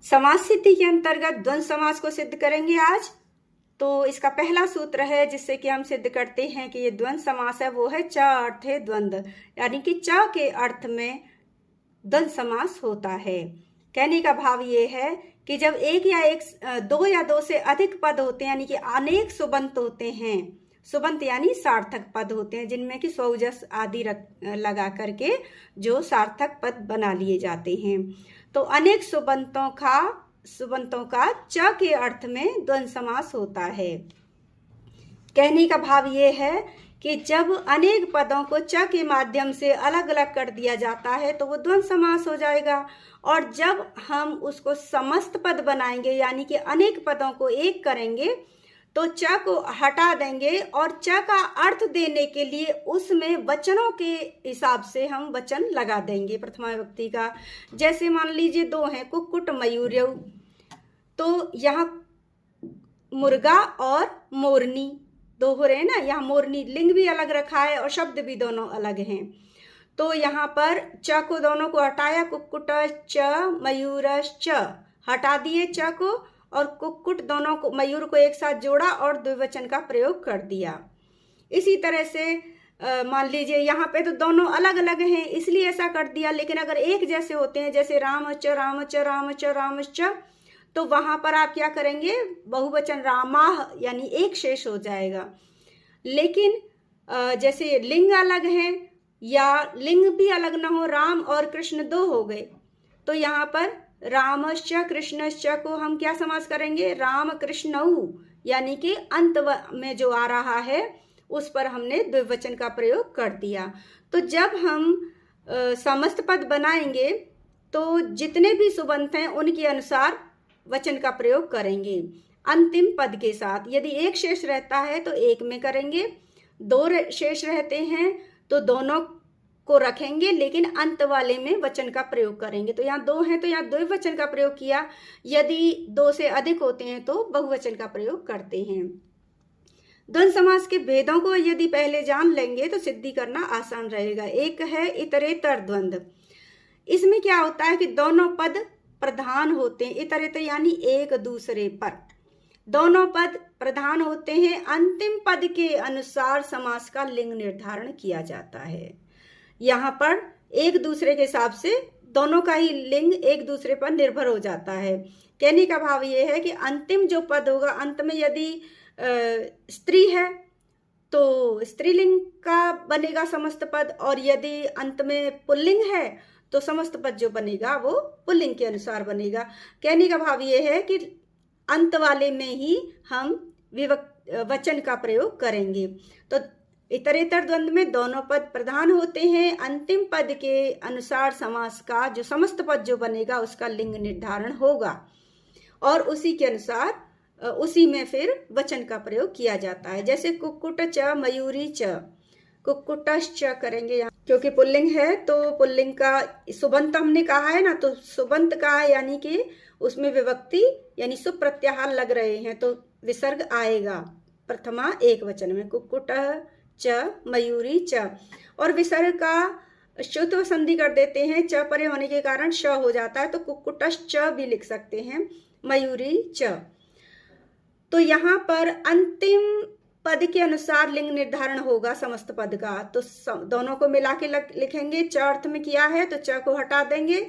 समास सिद्धि के अंतर्गत द्वंद्व समास को सिद्ध करेंगे आज। तो इसका पहला सूत्र है जिससे कि हम सिद्ध करते हैं कि ये द्वंद्व समास है, वो है च अर्थे द्वंद्व, यानी कि च के अर्थ में द्वंद्व समास होता है। कहने का भाव ये है कि जब एक या एक दो या दो से अधिक पद होते हैं, यानी कि अनेक सुबंत होते हैं, सुबंत यानी सार्थक पद होते हैं जिनमें कि स्वजस आदि लगा करके जो सार्थक पद बना लिए जाते हैं, तो अनेक सुबंतों का च के अर्थ में द्वंद्व समास होता है। कहने का भाव ये है कि जब अनेक पदों को च के माध्यम से अलग अलग कर दिया जाता है तो वो द्वंद्व समास हो जाएगा, और जब हम उसको समस्त पद बनाएंगे यानी कि अनेक पदों को एक करेंगे तो च को हटा देंगे और च का अर्थ देने के लिए उसमें वचनों के हिसाब से हम वचन लगा देंगे प्रथमा विभक्ति का। जैसे मान लीजिए दो हैं, कुक्कुट मयूर्यौ, तो यहाँ मुर्गा और मोरनी दो हो रहे हैं ना, यहाँ मोरनी लिंग भी अलग रखा है और शब्द भी दोनों अलग हैं। तो यहाँ पर च को दोनों को हटाया, कुक्कुट च मयूरश्च हटा दिए च को, और कुक्कुट दोनों को मयूर को एक साथ जोड़ा और द्विवचन का प्रयोग कर दिया। इसी तरह से मान लीजिए यहाँ पे तो दोनों अलग अलग हैं इसलिए ऐसा कर दिया, लेकिन अगर एक जैसे होते हैं जैसे रामच रामच रामच रामच, तो वहां पर आप क्या करेंगे, बहुवचन रामाह यानी एक शेष हो जाएगा। लेकिन जैसे लिंग अलग है या लिंग भी अलग ना हो, राम और कृष्ण दो हो गए, तो यहाँ पर रामश्च कृष्णश्च को हम क्या समास करेंगे, राम कृष्णऊ, यानी कि अंत में जो आ रहा है उस पर हमने द्विवचन का प्रयोग कर दिया। तो जब हम समस्त पद बनाएंगे तो जितने भी सुबंत हैं उनके अनुसार वचन का प्रयोग करेंगे अंतिम पद के साथ। यदि एक शेष रहता है तो एक में करेंगे, दो शेष रहते हैं तो दोनों को रखेंगे, लेकिन अंत वाले में वचन का प्रयोग करेंगे। तो यहाँ दो हैं तो यहाँ द्विवचन का प्रयोग किया, यदि दो से अधिक होते हैं तो बहुवचन का प्रयोग करते हैं। द्वंद्व समास के भेदों को यदि पहले जान लेंगे तो सिद्धि करना आसान रहेगा। एक है इतरेतर द्वंद्व। इसमें क्या होता है कि दोनों पद प्रधान होते हैं, इतरेतर यानी एक दूसरे पर, दोनों पद प्रधान होते हैं, अंतिम पद के अनुसार समास का लिंग निर्धारण किया जाता है। यहाँ पर एक दूसरे के हिसाब से दोनों का ही लिंग एक दूसरे पर निर्भर हो जाता है। कहने का भाव ये है कि अंतिम जो पद होगा, अंत में यदि स्त्री है तो स्त्रीलिंग का बनेगा समस्त पद, और यदि अंत में पुल्लिंग है तो समस्त पद जो बनेगा वो पुल्लिंग के अनुसार बनेगा। कहने का भाव ये है कि अंत वाले में ही हम वचन का प्रयोग करेंगे। तो इतरेतर द्वंद्व में दोनों पद प्रधान होते हैं, अंतिम पद के अनुसार समास का जो समस्त पद जो बनेगा उसका लिंग निर्धारण होगा, और उसी के अनुसार उसी में फिर वचन का प्रयोग किया जाता है। जैसे कुक्कुट च मयूरी च, कुक्कुटश्च करेंगे यहाँ, क्योंकि पुल्लिंग है तो पुल्लिंग का सुबंत हमने कहा है ना, तो सुबंत का है यानी कि उसमें विभक्ति यानी सुप्रत्याहार लग रहे हैं तो विसर्ग आएगा प्रथमा एक वचन में, कुक्कुट च मयूरी च, और विसर्ग का श्रुत्व संधि कर देते हैं, च परे होने के कारण श हो जाता है, तो कुक्कुटश्च भी लिख सकते हैं, मयूरी च। तो यहाँ पर अंतिम पद के अनुसार लिंग निर्धारण होगा समस्त पद का, तो दोनों को मिला के लिखेंगे। च अर्थ में किया है तो च को हटा देंगे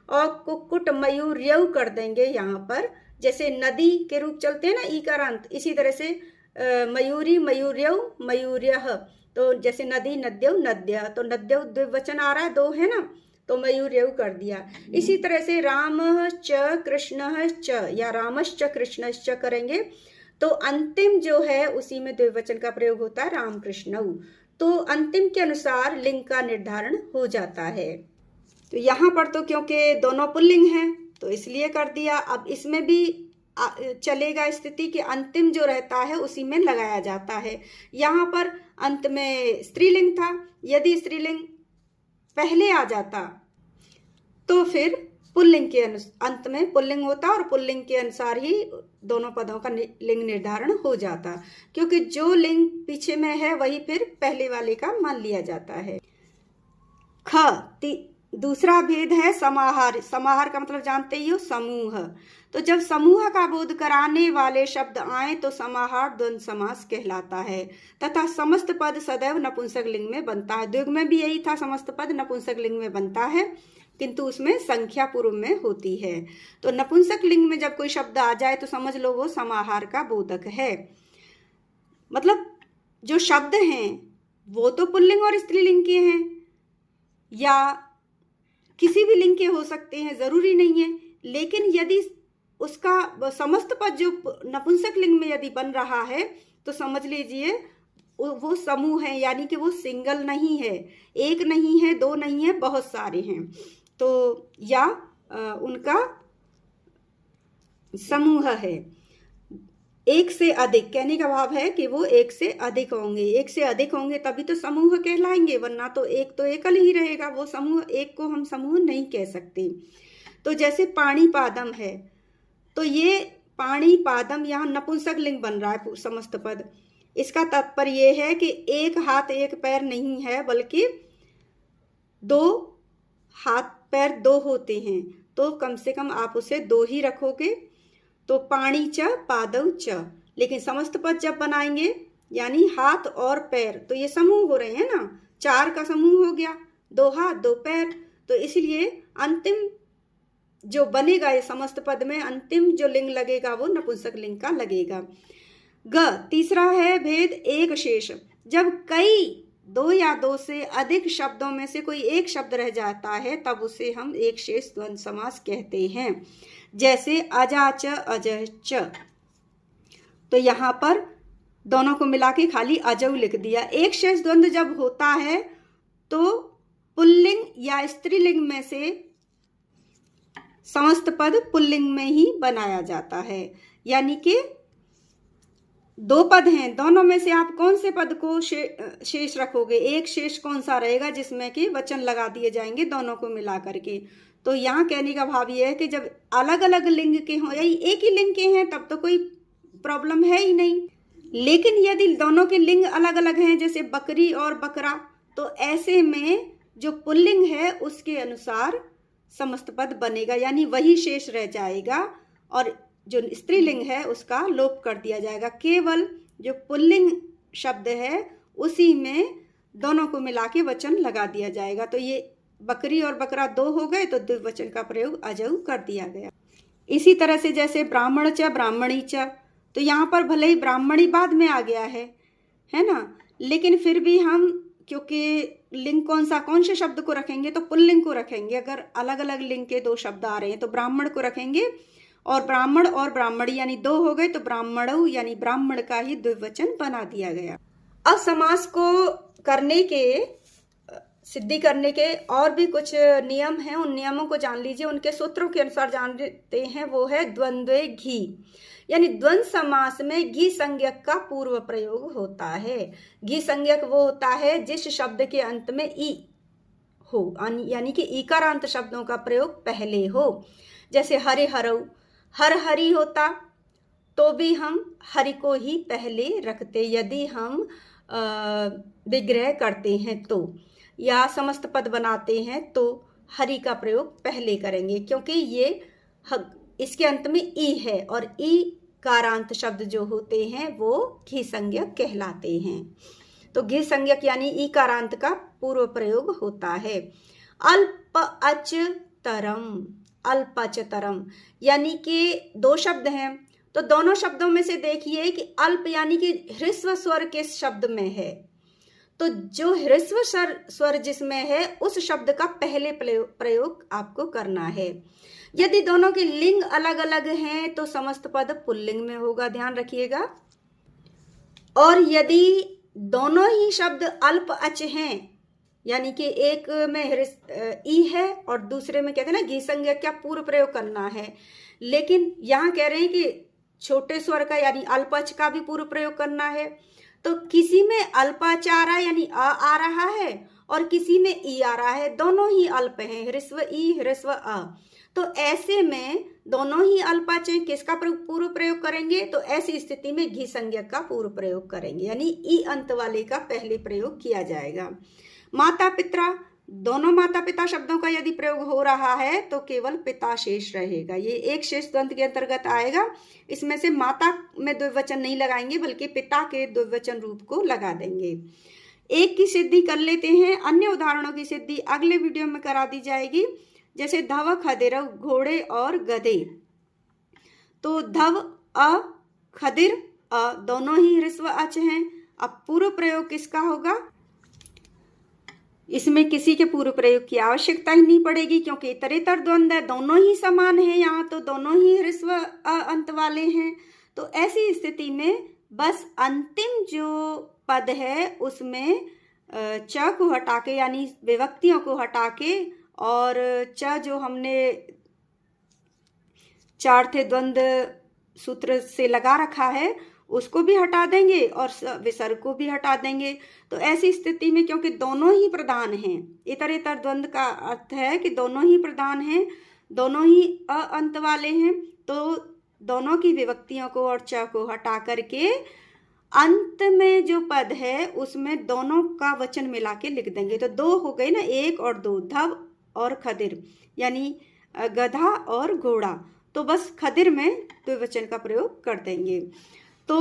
और कुक्कुट मयूर्यौ कर देंगे। यहाँ पर जैसे नदी के रूप चलते हैं ना ईकार अंत, इसी तरह से मयूरी मयूर्यौ मयूर्यः, तो जैसे नदी नद्यौ नद्य, तो नद्यौ द्विवचन आ रहा है, दो है ना, तो मयूर्यौ कर दिया। इसी तरह से राम च कृष्ण च या रामश्च कृष्णश्च करेंगे तो अंतिम जो है उसी में द्विवचन का प्रयोग होता है, राम कृष्णौ, तो अंतिम के अनुसार लिंग का निर्धारण हो जाता है। तो यहाँ पर तो क्योंकि दोनों पुल्लिंग हैं तो इसलिए कर दिया। अब इसमें भी चलेगा स्थिति कि अंतिम जो रहता है उसी में लगाया जाता है। यहाँ पर अंत में स्त्रीलिंग था, यदि स्त्रीलिंग पहले आ जाता तो फिर पुल्लिंग के अंत में पुल्लिंग होता और पुल्लिंग के अनुसार ही दोनों पदों का लिंग निर्धारण हो जाता, क्योंकि जो लिंग पीछे में है वही फिर पहले वाले का मान लिया जाता है। ख दूसरा भेद है समाहार। समाहार का मतलब जानते ही हो, समूह। तो जब समूह का बोध कराने वाले शब्द आए तो समाहार द्वंद्व समास कहलाता है तथा समस्त पद सदैव नपुंसक लिंग में बनता है। द्विग में भी यही था, समस्त पद नपुंसक लिंग में बनता है, किंतु उसमें संख्या पूर्व में होती है। तो नपुंसक लिंग में जब कोई शब्द आ जाए तो समझ लो वो समाहार का बोधक है। मतलब जो शब्द हैं वो तो पुल्लिंग और स्त्रीलिंग के हैं या किसी भी लिंग के हो सकते हैं, जरूरी नहीं है। लेकिन यदि उसका समस्त पद जो नपुंसक लिंग में यदि बन रहा है तो समझ लीजिए वो समूह है, यानी कि वो सिंगल नहीं है, एक नहीं है, दो नहीं है, बहुत सारे हैं। तो या उनका समूह है। एक से अधिक कहने का भाव है कि वो एक से अधिक होंगे, एक से अधिक होंगे तभी तो समूह कहलाएंगे, वरना तो एकल ही रहेगा वो समूह। एक को हम समूह नहीं कह सकते। तो जैसे पाणी पादम है, तो ये पाणी पादम यहाँ नपुंसक लिंग बन रहा है समस्त पद। इसका तात्पर्य ये है कि एक हाथ एक पैर नहीं है, बल्कि दो हाथ पैर दो होते हैं, तो कम से कम आप उसे दो ही रखोगे। तो पाणी च पादव च, लेकिन समस्त पद जब बनाएंगे यानी हाथ और पैर, तो ये समूह हो रहे हैं ना, चार का समूह हो गया, दो हाथ दो पैर। तो इसलिए अंतिम जो बनेगा ये समस्त पद में अंतिम जो लिंग लगेगा वो नपुंसक लिंग का लगेगा। तीसरा है भेद एक शेष। जब कई दो या दो से अधिक शब्दों में से कोई एक शब्द रह जाता है तब उसे हम एक शेष द्वंद्व समास कहते हैं। जैसे अजाच अजच, तो यहाँ पर दोनों को मिला के खाली अजऊ लिख दिया। एक शेष द्वंद्व जब होता है तो पुल्लिंग या स्त्रीलिंग में से समस्त पद पुल्लिंग में ही बनाया जाता है। यानी कि दो पद हैं, दोनों में से आप कौन से पद को शेष रखोगे, एक शेष कौन सा रहेगा जिसमें कि वचन लगा दिए जाएंगे दोनों को मिला करके। तो यहाँ कहने का भाव ये है कि जब अलग अलग लिंग के हों या एक ही लिंग के हैं तब तो कोई प्रॉब्लम है ही नहीं। लेकिन यदि दोनों के लिंग अलग अलग हैं, जैसे बकरी और बकरा, तो ऐसे में जो पुल्लिंग है उसके अनुसार समस्त पद बनेगा, यानी वही शेष रह जाएगा और जो स्त्रीलिंग है उसका लोप कर दिया जाएगा। केवल जो पुल्लिंग शब्द है उसी में दोनों को मिला के वचन लगा दिया जाएगा। तो ये बकरी और बकरा दो हो गए तो द्विवचन का प्रयोग अजऊ कर दिया गया। इसी तरह से जैसे ब्राह्मण च ब्राह्मणी च, तो यहाँ पर भले ही ब्राह्मणी बाद में आ गया है ना, लेकिन फिर भी हम क्योंकि लिंग कौन से शब्द को रखेंगे तो पुल्लिंग को रखेंगे। अगर अलग अलग लिंग के दो शब्द आ रहे हैं तो ब्राह्मण को रखेंगे, और ब्राह्मण और ब्राह्मणी यानी दो हो गए तो ब्राह्मणऊ यानी ब्राह्मण का ही द्विवचन बना दिया गया। अब समास को सिद्धि करने के और भी कुछ नियम हैं, उन नियमों को जान लीजिए, उनके सूत्रों के अनुसार जानते हैं। वो है द्वंद्वे घी, यानी द्वंद्व समास में घी संज्ञक का पूर्व प्रयोग होता है। घी संज्ञक वो होता है जिस शब्द के अंत में ई हो, यानी कि ईकारांत शब्दों का प्रयोग पहले हो। जैसे हरे हरऊ, हर हरी होता तो भी हम हरि को ही पहले रखते यदि हम विग्रह करते हैं तो, या समस्त पद बनाते हैं तो हरि का प्रयोग पहले करेंगे, क्योंकि ये इसके अंत में ई है और ई कारांत शब्द जो होते हैं वो घी संज्ञक कहलाते हैं। तो घी संज्ञक यानी ई कारांत का पूर्व प्रयोग होता है। अल्प अच तरम, अल्पच तरम, यानी कि दो शब्द हैं तो दोनों शब्दों में से देखिए कि अल्प यानी कि ह्रस्व स्वर किस शब्द में है, तो जो ह्रस्व स्वर जिसमें है उस शब्द का पहले प्रयोग आपको करना है। यदि दोनों के लिंग अलग अलग हैं तो समस्त पद पुल्लिंग में होगा, ध्यान रखिएगा। और यदि दोनों ही शब्द अल्प अच हैं, यानी कि एक में ई है और दूसरे में कहते हैं ना घी संज्ञक का पूर्व प्रयोग करना है, लेकिन यहाँ कह रहे हैं कि छोटे स्वर का यानी अल्पच का भी पूर्व प्रयोग करना है, तो किसी में अल्पच आ रहा है यानी अ आ रहा है और किसी में ई आ रहा है, दोनों ही अल्प हैं, ह्रस्व ई ह्रस्व अ। तो ऐसे में दोनों ही अल्पच हैं, किसका पूर्व प्रयोग करेंगे, तो ऐसी स्थिति में घी संज्ञक का पूर्व प्रयोग करेंगे, यानी ई अंत वाले का पहले प्रयोग किया जाएगा। माता पिता दोनों माता पिता शब्दों का यदि प्रयोग हो रहा है तो केवल पिता शेष रहेगा। ये एक शेष द्वंद के अंतर्गत आएगा। इसमें से माता में द्विवचन नहीं लगाएंगे बल्कि पिता के द्विवचन रूप को लगा देंगे। एक की सिद्धि कर लेते हैं, अन्य उदाहरणों की सिद्धि अगले वीडियो में करा दी जाएगी। जैसे धव खदिर घोड़े और गधे, तो धव अ खदिर अ दोनों ही ह्रस्व अच हैं। अब पूर्व प्रयोग किसका होगा? इसमें किसी के पूर्व प्रयोग की आवश्यकता ही नहीं पड़ेगी क्योंकि इतरेतर द्वंद है, दोनों ही समान है, यहाँ तो दोनों ही ह्रस्व अंत वाले हैं। तो ऐसी स्थिति में बस अंतिम जो पद है उसमें च को हटा के यानी विभक्तियों को हटा के और च जो हमने चार्थे द्वंद सूत्र से लगा रखा है उसको भी हटा देंगे और विसर्ग को भी हटा देंगे। तो ऐसी स्थिति में क्योंकि दोनों ही प्रधान हैं, इतरेतर द्वंद का अर्थ है कि दोनों ही प्रधान हैं, दोनों ही अ अंत वाले हैं, तो दोनों की विभक्तियों को और च को हटा करके अंत में जो पद है उसमें दोनों का वचन मिला के लिख देंगे। तो दो हो गए ना, एक और दो, धव और खदिर यानी गधा और घोड़ा। तो बस खदिर में द्विवचन का प्रयोग कर देंगे। तो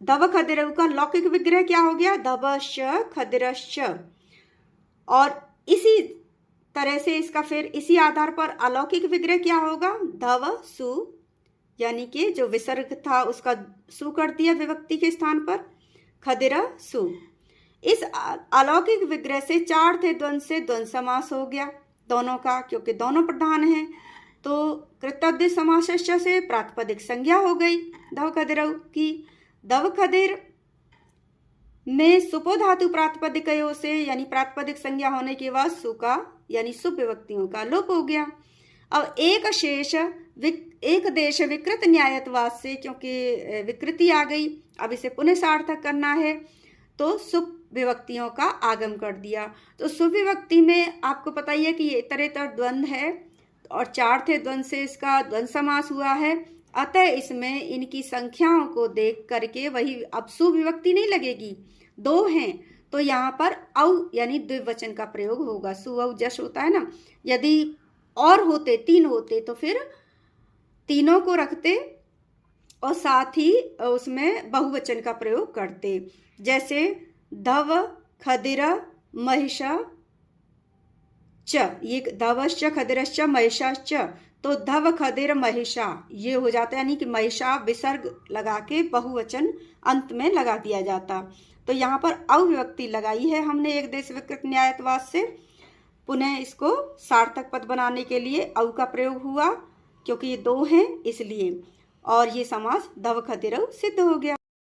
धव खदिर का लौकिक विग्रह क्या हो गया? धवश्च खदिरश्च। और इसी तरह से इसका फिर इसी आधार पर अलौकिक विग्रह क्या होगा? धव सु, यानी कि जो विसर्ग था उसका सु कर दिया विभक्ति के स्थान पर, खदिर सु। इस अलौकिक विग्रह से चार थे द्वंद से द्वंद समास हो गया दोनों का, क्योंकि दोनों प्रधान हैं। तो कृतोद्देश समासश्च से प्रातिपदिक संज्ञा हो गई धव खदिर की। धव खदिर में सुपो धातु प्रातिपदिकयों से यानी प्रातिपदिक संज्ञा होने के बाद सु का यानी सुप विभक्तियों का लोप हो गया। अब एक शेष एक देश विकृत न्यायत्वाद से, क्योंकि विकृति आ गई, अब इसे पुनः सार्थक करना है तो सुप विभक्तियों का आगम कर दिया। तो सुप विभक्ति में आपको पता ही है कि ये इतरेतर द्वंद है और चार थे द्वंद से इसका द्वंद समास हुआ है। अतः इसमें इनकी संख्याओं को देख करके वही अब सु विभक्ति नहीं लगेगी, दो हैं तो यहाँ पर औ यानी द्विवचन का प्रयोग होगा। सु औ जश होता है ना, यदि और होते तीन होते तो फिर तीनों को रखते और साथ ही उसमें बहुवचन का प्रयोग करते। जैसे धव खदिर महिष च, ये धवश्च खदिरश्च महिषाश्च, तो धव खदिर महिषा ये हो जाता है, यानी कि महिषा विसर्ग लगा के बहुवचन अंत में लगा दिया जाता। तो यहाँ पर अविभक्ति लगाई है हमने एक देश विकृत न्यायत्वाद से। पुनः इसको सार्थक पद बनाने के लिए औ का प्रयोग हुआ, क्योंकि ये दो हैं इसलिए, और ये समास धव खदिर सिद्ध हो गया।